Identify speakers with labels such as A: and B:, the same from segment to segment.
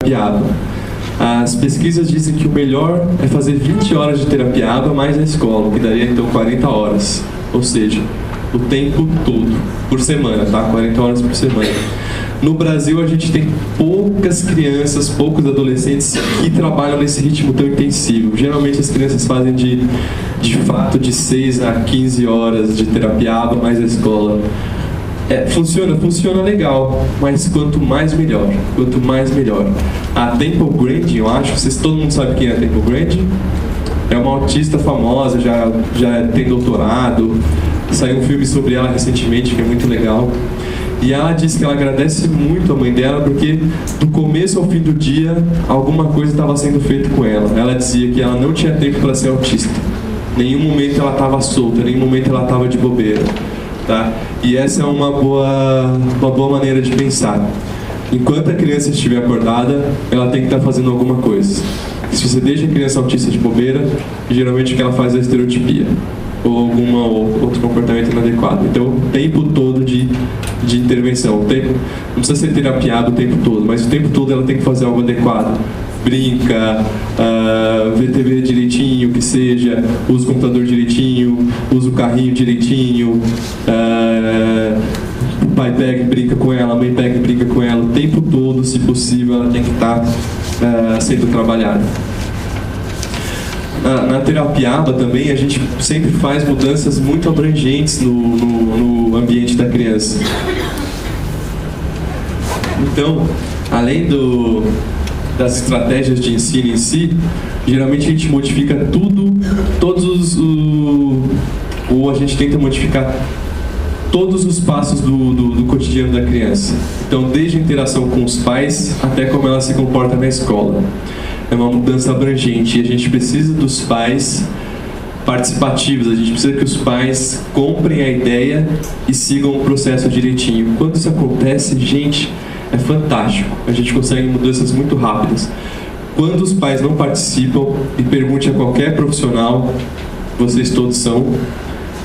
A: terapia-aba. As pesquisas dizem que o melhor é fazer 20 horas de terapia-aba mais a escola, que daria então 40 horas. Ou seja, o tempo todo, por semana, tá? 40 horas por semana. No Brasil, a gente tem poucas crianças, poucos adolescentes que trabalham nesse ritmo tão intensivo. Geralmente, as crianças fazem de fato de 6 a 15 horas de terapia-aba mais a escola. Funciona legal, mas quanto mais melhor. Quanto mais melhor. A Temple Grandin, eu acho, todo mundo sabe quem é a Temple Grandin? É uma autista famosa, já tem doutorado. Saiu um filme sobre ela recentemente, que é muito legal. E ela disse que ela agradece muito a mãe dela porque do começo ao fim do dia alguma coisa estava sendo feita com ela. Ela dizia que ela não tinha tempo para ser autista. Nenhum momento ela estava solta, nenhum momento ela estava de bobeira, tá? E essa é uma boa maneira de pensar. Enquanto a criança estiver acordada, ela tem que estar fazendo alguma coisa. Se você deixa a criança autista de bobeira, geralmente o que ela faz é estereotipia ou algum outro comportamento inadequado. Então, o tempo todo de intervenção. Não precisa ser terapia-aba o tempo todo, mas o tempo todo ela tem que fazer algo adequado. Brinca, vê TV direitinho, que seja, usa o computador direitinho, usa o carrinho direitinho, o pai pega e brinca com ela, a mãe pega e brinca com ela. O tempo todo, se possível, ela tem que estar sendo trabalhada. Na terapia-aba também a gente sempre faz mudanças muito abrangentes no ambiente da criança. Então, além das estratégias de ensino em si, geralmente a gente modifica ou a gente tenta modificar todos os passos do cotidiano da criança. Então, desde a interação com os pais até como ela se comporta na escola. É uma mudança abrangente e a gente precisa dos pais participativos, a gente precisa que os pais comprem a ideia e sigam o processo direitinho. Quando isso acontece, gente, é fantástico. A gente consegue mudanças muito rápidas. Quando os pais não participam, e pergunte a qualquer profissional, vocês todos são,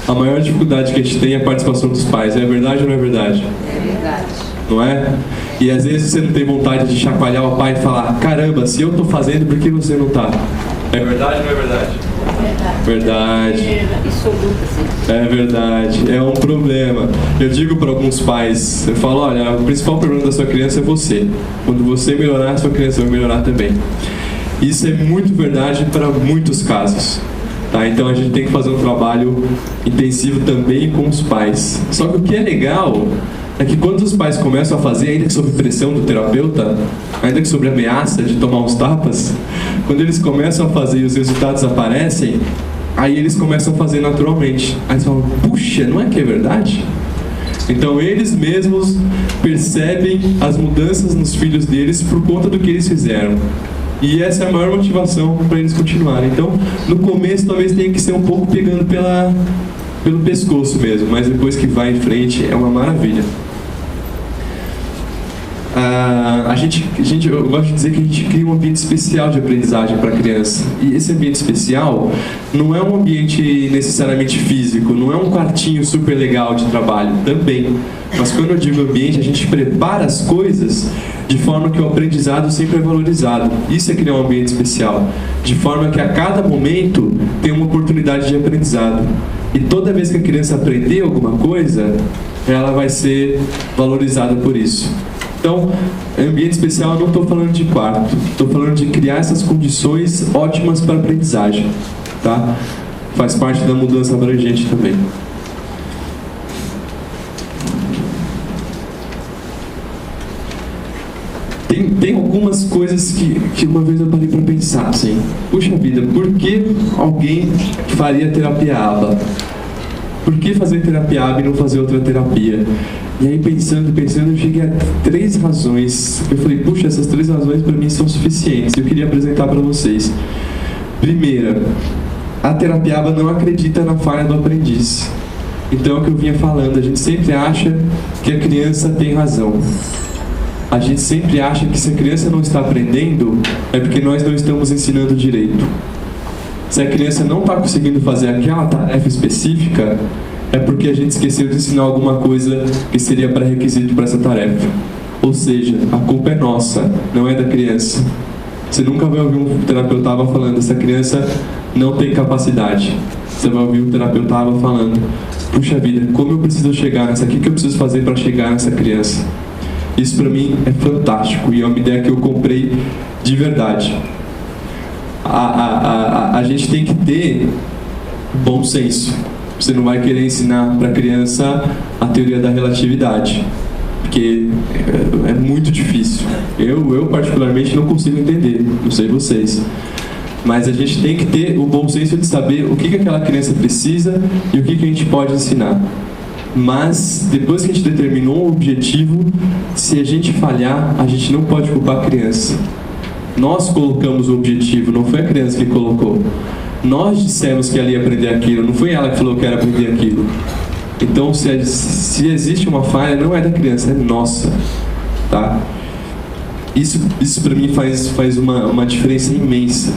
A: a maior dificuldade que a gente tem é a participação dos pais. É verdade ou não é verdade?
B: É verdade.
A: Não é? E às vezes você não tem vontade de chacoalhar o pai e falar: caramba, se eu tô fazendo, por que você não tá? É verdade ou não é verdade? Verdade. É verdade. É um problema. Eu digo para alguns pais, eu falo: olha, o principal problema da sua criança é você. Quando você melhorar, a sua criança vai melhorar também. Isso é muito verdade para muitos casos. Tá? Então a gente tem que fazer um trabalho intensivo também com os pais. Só que o que é legal é que quando os pais começam a fazer, ainda que sob pressão do terapeuta, ainda que sob ameaça de tomar uns tapas, quando eles começam a fazer e os resultados aparecem, aí eles começam a fazer naturalmente. Aí eles falam: puxa, não é que é verdade? Então eles mesmos percebem as mudanças nos filhos deles por conta do que eles fizeram. E essa é a maior motivação para eles continuarem. Então, no começo talvez tenha que ser um pouco pegando pelo pescoço mesmo, mas depois que vai em frente é uma maravilha. Eu gosto de dizer que a gente cria um ambiente especial de aprendizagem para a criança. E esse ambiente especial não é um ambiente necessariamente físico, não é um quartinho super legal de trabalho, também. Mas quando eu digo ambiente, a gente prepara as coisas de forma que o aprendizado sempre é valorizado. Isso é criar um ambiente especial, de forma que a cada momento tem uma oportunidade de aprendizado. E toda vez que a criança aprender alguma coisa, ela vai ser valorizada por isso. Então, ambiente especial, eu não estou falando de quarto, estou falando de criar essas condições ótimas para a aprendizagem, tá? Faz parte da mudança abrangente também. Tem algumas coisas que uma vez eu parei para pensar, assim: puxa vida, por que alguém faria terapia-aba? Por que fazer terapia-aba e não fazer outra terapia? E aí, pensando, eu cheguei a 3 razões. Eu falei: puxa, essas 3 razões para mim são suficientes. Eu queria apresentar para vocês. Primeira, a terapia-aba não acredita na falha do aprendiz. Então, é o que eu vinha falando, a gente sempre acha que a criança tem razão. A gente sempre acha que se a criança não está aprendendo, é porque nós não estamos ensinando direito. Se a criança não está conseguindo fazer aquela tarefa específica, é porque a gente esqueceu de ensinar alguma coisa que seria pré-requisito para essa tarefa. Ou seja, a culpa é nossa, não é da criança. Você nunca vai ouvir um terapeuta falando, essa criança não tem capacidade. Você vai ouvir um terapeuta falando, puxa vida, como eu preciso chegar nessa, o que eu preciso fazer para chegar nessa criança? Isso para mim é fantástico e é uma ideia que eu comprei de verdade. A gente tem que ter bom senso. Você não vai querer ensinar para a criança a teoria da relatividade, porque é muito difícil. Eu particularmente não consigo entender, não sei vocês. Mas a gente tem que ter o bom senso de saber o que aquela criança precisa e o que a gente pode ensinar. Mas, depois que a gente determinou o objetivo, se a gente falhar, a gente não pode culpar a criança. Nós colocamos o objetivo, não foi a criança que colocou. Nós dissemos que ela ia aprender aquilo, não foi ela que falou que era aprender aquilo. Então, se existe uma falha, não é da criança, é nossa. Tá? Isso para mim faz uma diferença imensa.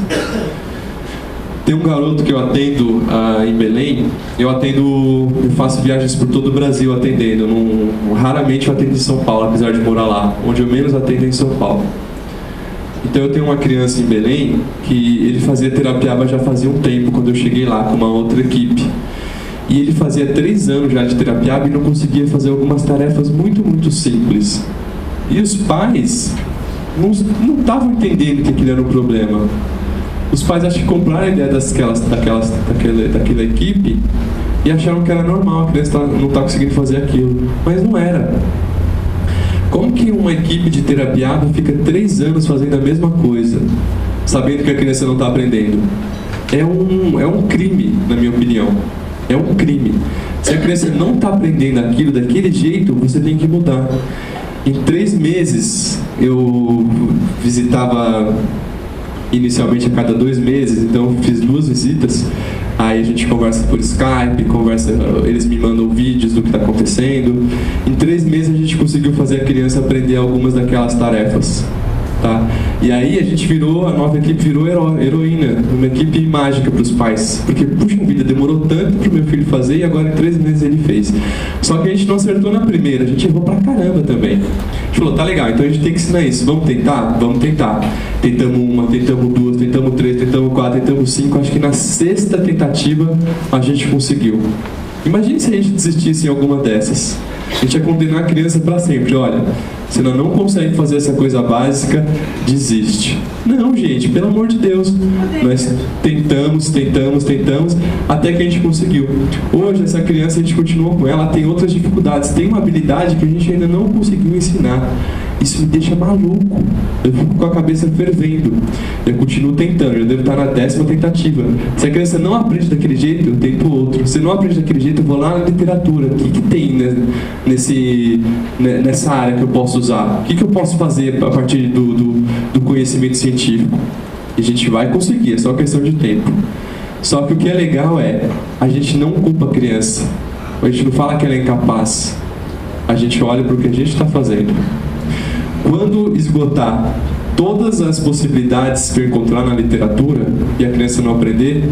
A: Tem um garoto que eu atendo em Belém. Eu faço viagens por todo o Brasil atendendo. Raramente eu atendo em São Paulo, apesar de morar lá. Onde eu menos atendo é em São Paulo. Então eu tenho uma criança em Belém que ele fazia terapiaba já fazia um tempo, quando eu cheguei lá com uma outra equipe. E ele fazia 3 anos já de terapiaba e não conseguia fazer algumas tarefas muito, muito simples. E os pais não estavam entendendo que aquilo era um problema. Os pais acho que compraram a ideia daquela equipe e acharam que era normal, a criança não está conseguindo fazer aquilo. Mas não era. Como que uma equipe de terapiaba fica 3 anos fazendo a mesma coisa, sabendo que a criança não está aprendendo? É um crime, na minha opinião. É um crime. Se a criança não está aprendendo aquilo daquele jeito, você tem que mudar. Em 3 meses, eu visitava inicialmente a cada 2 meses, então eu fiz 2 visitas. Aí a gente conversa por Skype, eles me mandam vídeos do que está acontecendo. Em 3 meses a gente conseguiu fazer a criança aprender algumas daquelas tarefas. Tá? E aí a nova equipe virou heroína, uma equipe mágica para os pais. Porque, puxa vida, demorou tanto para o meu filho fazer e agora em 3 meses ele fez. Só que a gente não acertou na primeira, a gente errou pra caramba também. A gente falou, tá legal, então a gente tem que ensinar isso. Vamos tentar? Vamos tentar. Tentamos 1, tentamos 2, tentamos 3, tentamos 4, tentamos 5. Acho que na 6ª tentativa a gente conseguiu. Imagine se a gente desistisse em alguma dessas. A gente ia condenar a criança para sempre. Olha, se ela não consegue fazer essa coisa básica, desiste. Não, gente, pelo amor de Deus. Nós tentamos, até que a gente conseguiu. Hoje, essa criança, a gente continua com ela, tem outras dificuldades, tem uma habilidade que a gente ainda não conseguiu ensinar. Isso me deixa maluco. Eu fico com a cabeça fervendo. Eu continuo tentando, eu devo estar na 10ª tentativa. Se a criança não aprende daquele jeito, eu tento outro. Se não aprende daquele jeito, eu vou lá na literatura. O que tem, né, nessa área que eu posso usar? O que eu posso fazer a partir do conhecimento científico? E a gente vai conseguir, é só questão de tempo. Só que o que é legal a gente não culpa a criança. A gente não fala que ela é incapaz. A gente olha para o que a gente está fazendo. Quando esgotar todas as possibilidades que eu encontrar na literatura e a criança não aprender,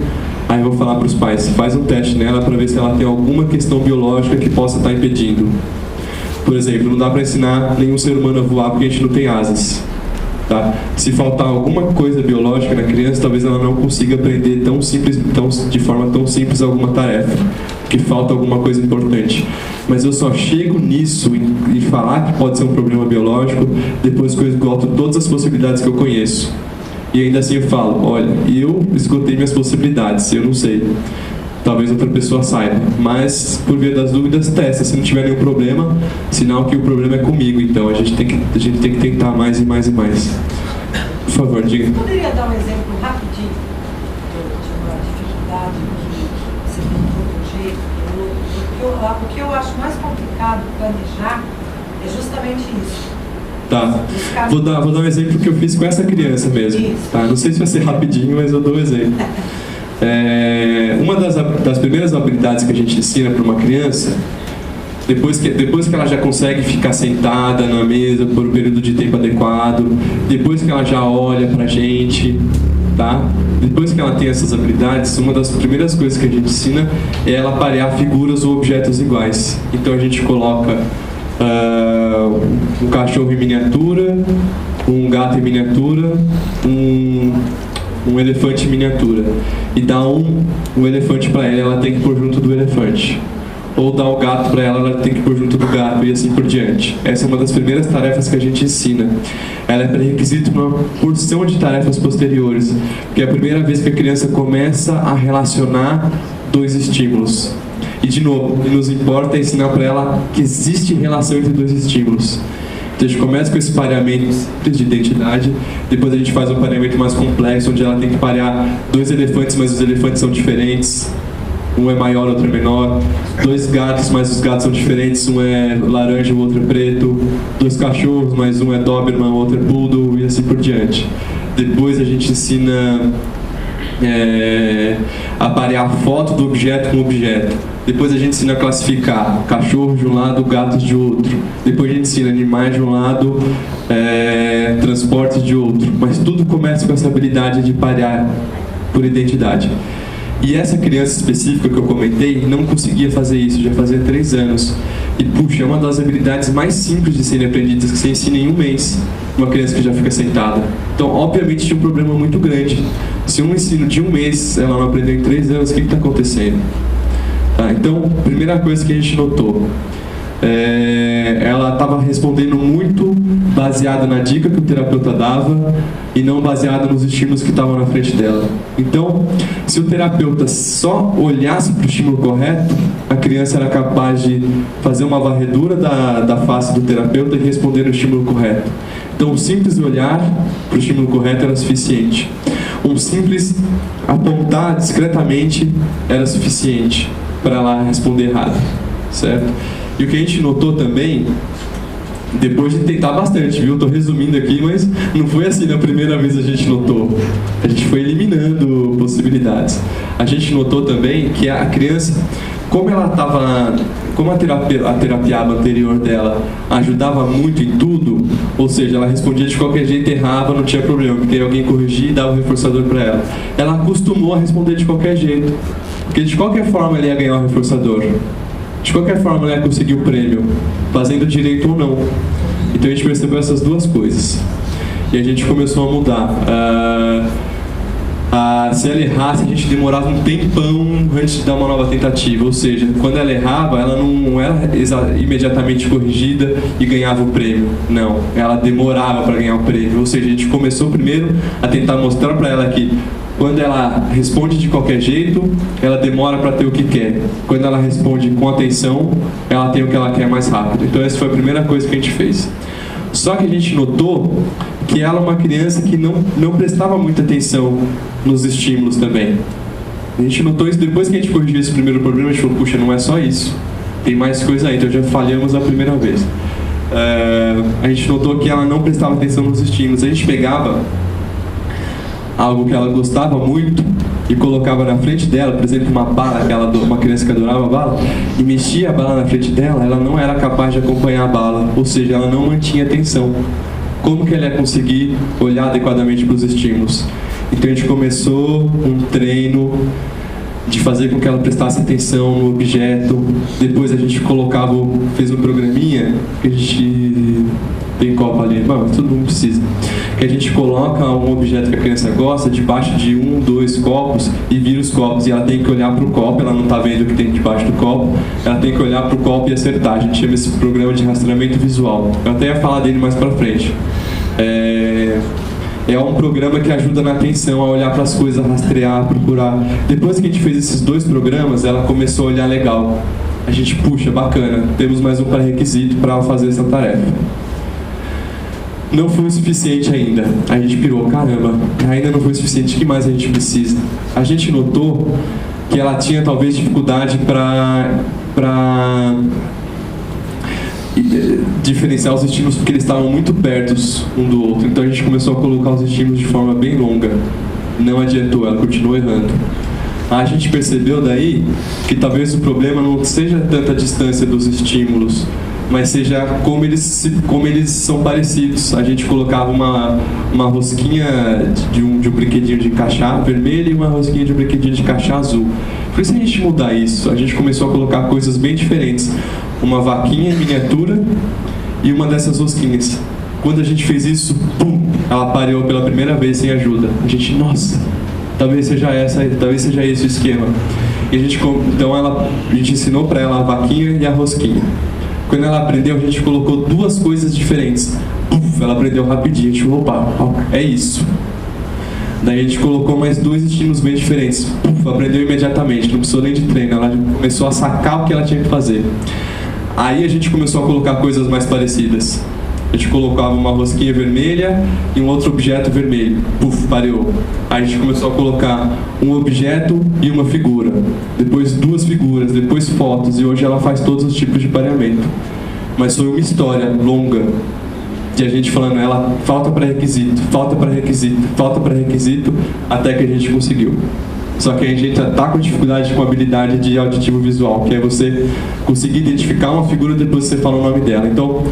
A: aí eu vou falar para os pais, faz um teste nela para ver se ela tem alguma questão biológica que possa estar impedindo. Por exemplo, não dá para ensinar nenhum ser humano a voar porque a gente não tem asas. Tá? Se faltar alguma coisa biológica na criança, talvez ela não consiga aprender de forma tão simples alguma tarefa, que falta alguma coisa importante. Mas eu só chego nisso e falar que pode ser um problema biológico depois que eu esgoto todas as possibilidades que eu conheço. E ainda assim eu falo, olha, eu esgotei minhas possibilidades, eu não sei. Talvez outra pessoa saiba, mas por via das dúvidas, testa. Se não tiver nenhum problema, sinal que o problema é comigo. Então a gente tem que tentar mais e mais e mais. Por favor, diga.
B: Poderia dar um exemplo rapidinho de uma dificuldade que você tentou de um jeito ou outro? O que eu acho mais complicado planejar é justamente isso.
A: Tá. Vou dar um exemplo que eu fiz com essa criança mesmo. Tá? Não sei se vai ser rapidinho, mas eu dou um exemplo. Uma das primeiras habilidades que a gente ensina para uma criança, depois que ela já consegue ficar sentada na mesa por um período de tempo adequado, depois que ela já olha pra gente, tá? Depois que ela tem essas habilidades, uma das primeiras coisas que a gente ensina é ela parear figuras ou objetos iguais. Então a gente coloca um cachorro em miniatura, um gato em miniatura, um elefante em miniatura. E dá um elefante para ela tem que pôr junto do elefante. Ou dá o gato para ela tem que pôr junto do gato, e assim por diante. Essa é uma das primeiras tarefas que a gente ensina. Ela é pré-requisito para uma porção de tarefas posteriores, porque é a primeira vez que a criança começa a relacionar dois estímulos. E de novo, o que nos importa é ensinar para ela que existe relação entre dois estímulos. Então a gente começa com esse pareamento de identidade, depois a gente faz um pareamento mais complexo, onde ela tem que parear dois elefantes, mas os elefantes são diferentes. Um é maior, outro é menor. Dois gatos, mas os gatos são diferentes. Um é laranja, o outro é preto. Dois cachorros, mas um é Doberman, o outro é Poodle, e assim por diante. Depois a gente ensina a parear a foto do objeto com o objeto. Depois a gente ensina a classificar cachorros de um lado, gatos de outro. Depois a gente ensina animais de um lado, transportes de outro. Mas tudo começa com essa habilidade de parear por identidade. E essa criança específica que eu comentei não conseguia fazer isso, já fazia 3 anos. E puxa, é uma das habilidades mais simples de serem aprendidas, que você ensina em 1 mês, uma criança que já fica sentada. Então, obviamente, tinha um problema muito grande. Se um ensino de 1 mês ela não aprendeu em 3 anos, o que está acontecendo? Tá, então, primeira coisa que a gente notou, ela estava respondendo muito baseada na dica que o terapeuta dava e não baseada nos estímulos que estavam na frente dela. Então, se o terapeuta só olhasse para o estímulo correto, a criança era capaz de fazer uma varredura da face do terapeuta e responder no estímulo correto. Então, o simples olhar para o estímulo correto era suficiente. Um simples apontar discretamente era suficiente para ela responder errado, certo? E o que a gente notou também, depois de tentar bastante, viu? Estou resumindo aqui, mas não foi assim na primeira vez a gente notou. A gente foi eliminando possibilidades. A gente notou também que a criança, como a terapia anterior dela ajudava muito em tudo, ou seja, ela respondia de qualquer jeito, errava, não tinha problema, porque alguém corrigia e dava o reforçador para ela. Ela acostumou a responder de qualquer jeito, porque de qualquer forma ela ia ganhar o reforçador. De qualquer forma, ela ia conseguir o prêmio, fazendo direito ou não. Então a gente percebeu essas duas coisas. E a gente começou a mudar. Se ela errasse, a gente demorava um tempão antes de dar uma nova tentativa. Ou seja, quando ela errava, ela não era imediatamente corrigida e ganhava o prêmio. Não, ela demorava para ganhar o prêmio. Ou seja, a gente começou primeiro a tentar mostrar para ela que quando ela responde de qualquer jeito, ela demora para ter o que quer. Quando ela responde com atenção, ela tem o que ela quer mais rápido. Então essa foi a primeira coisa que a gente fez. Só que a gente notou que ela é uma criança que não prestava muita atenção nos estímulos também. A gente notou isso depois que a gente corrigiu esse primeiro problema. A gente falou, puxa, não é só isso, tem mais coisa aí. Então já falhamos a primeira vez. A gente notou que ela não prestava atenção nos estímulos. A gente pegava algo que ela gostava muito e colocava na frente dela, por exemplo, uma bala, uma criança que adorava bala, e mexia a bala na frente dela, ela não era capaz de acompanhar a bala, ou seja, ela não mantinha atenção. Como que ela ia conseguir olhar adequadamente para os estímulos? Então a gente começou um treino de fazer com que ela prestasse atenção no objeto. Depois a gente fez um programinha que a gente tem copo ali, bom, todo mundo precisa, que a gente coloca um objeto que a criança gosta debaixo de 1, 2 copos e vira os copos, e ela tem que olhar para o copo, ela não está vendo o que tem debaixo do copo, ela tem que olhar para o copo e acertar. A gente chama esse programa de rastreamento visual. Eu até ia falar dele mais para frente. É um programa que ajuda na atenção, a olhar para as coisas, a rastrear, a procurar. Depois que a gente fez esses 2 programas, ela começou a olhar legal. A gente, puxa, bacana, temos mais um pré-requisito para fazer essa tarefa. Não foi o suficiente ainda. A gente pirou, caramba, ainda não foi o suficiente, o que mais a gente precisa? A gente notou que ela tinha talvez dificuldade para diferenciar os estímulos, porque eles estavam muito perto um do outro. Então a gente começou a colocar os estímulos de forma bem longa. Não adiantou, ela continuou errando. A gente percebeu daí que talvez o problema não seja tanta a distância dos estímulos, mas seja como eles são parecidos. A gente colocava uma rosquinha de um brinquedinho de caixa vermelho e uma rosquinha de um brinquedinho de caixa azul. Por isso a gente mudar isso, a gente começou a colocar coisas bem diferentes. uma vaquinha em miniatura e uma dessas rosquinhas. Quando a gente fez isso, pum, ela pareou pela primeira vez sem ajuda. A gente, nossa, talvez seja esse o esquema. E a gente ensinou para ela a vaquinha e a rosquinha. Quando ela aprendeu, a gente colocou duas coisas diferentes. Puf, ela aprendeu rapidinho. A gente falou, opa, é isso. Daí a gente colocou mais dois estímulos bem diferentes. Puf, aprendeu imediatamente, não precisou nem de treino. Ela começou a sacar o que ela tinha que fazer. Aí a gente começou a colocar coisas mais parecidas. A gente colocava uma rosquinha vermelha e um outro objeto vermelho. Puf, pareou. Aí a gente começou a colocar um objeto e uma figura. Depois duas figuras, depois fotos. E hoje ela faz todos os tipos de pareamento. Mas foi uma história longa de a gente falando, ela falta para requisito, falta para requisito, falta para requisito, até que a gente conseguiu. Só que a gente está com dificuldade com a habilidade de auditivo visual, que é você conseguir identificar uma figura depois que você fala o nome dela. Então,